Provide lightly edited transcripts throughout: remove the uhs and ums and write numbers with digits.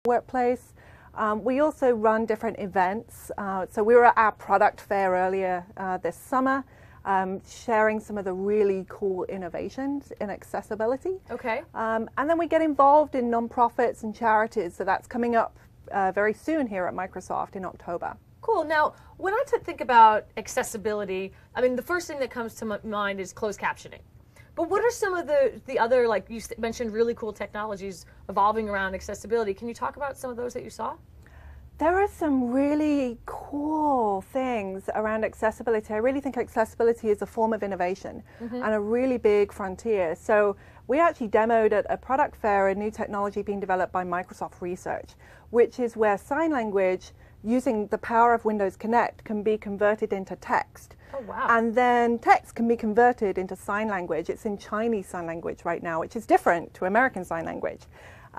workplace. We also run different events. So we were at our product fair earlier this summer, sharing some of the really cool innovations in accessibility. Okay. And then we get involved in nonprofits and charities. So that's coming up very soon here at Microsoft in October. Cool. Now, when I think about accessibility, I mean, the first thing that comes to my mind is closed captioning. But what are some of the other, like you mentioned, really cool technologies evolving around accessibility? Can you talk about some of those that you saw? There are some really cool things around accessibility. I really think accessibility is a form of innovation and a really big frontier. So we actually demoed at a product fair a new technology being developed by Microsoft Research, which is where sign language using the power of Windows Connect can be converted into text. Oh, wow. And then text can be converted into sign language. It's in Chinese Sign Language right now, which is different to American Sign Language.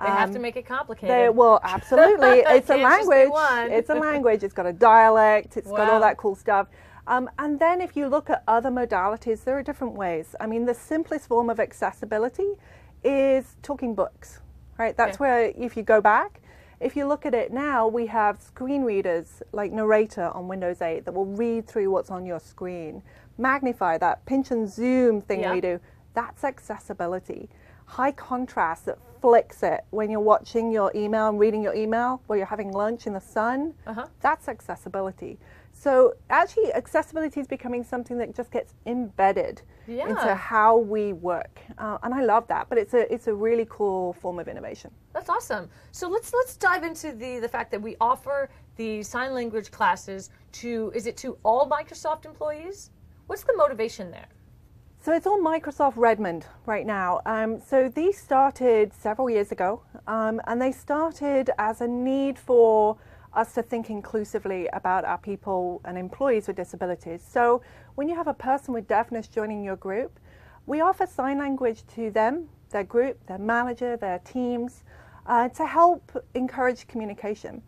They have to make it complicated. Well, absolutely. It's a language. It's a language. It's got a dialect. It's got all Wow. that cool stuff. And then if you look at other modalities, there are different ways. I mean, the simplest form of accessibility is talking books, right? That's where, if you go back, if you look at it now, we have screen readers like Narrator on Windows 8 that will read through what's on your screen. Magnify, that pinch and zoom thing we do, that's accessibility. High contrast that flicks it when you're watching your email and reading your email while you're having lunch in the sun, that's accessibility. So actually accessibility is becoming something that just gets embedded into how we work. And I love that, but it's a really cool form of innovation. That's awesome. So let's dive into the fact that we offer the sign language classes to, is it to all Microsoft employees? What's the motivation there? So it's all Microsoft Redmond right now. So these started several years ago, and they started as a need for us to think inclusively about our people and employees with disabilities. So when you have a person with deafness joining your group, we offer sign language to them, their group, their manager, their teams, to help encourage communication.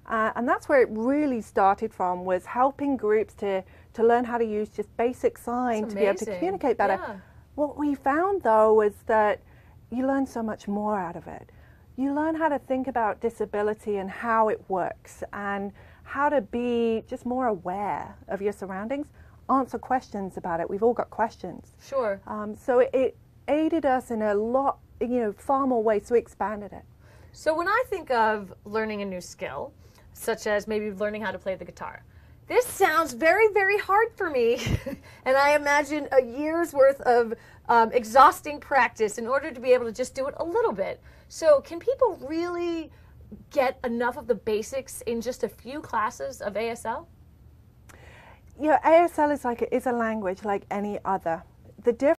And that's where it really started from, was helping groups to learn how to use just basic sign to be able to communicate better. What we found though was that you learn so much more out of it. You learn how to think about disability and how it works, and how to be just more aware of your surroundings, answer questions about it. We've all got questions. Sure. So it aided us in a lot, far more ways, so we expanded it. So when I think of learning a new skill, such as maybe learning how to play the guitar, this sounds very, very hard for me. And I imagine a year's worth of exhausting practice in order to be able to just do it a little bit. So can people really get enough of the basics in just a few classes of ASL? ASL is a language like any other. The difference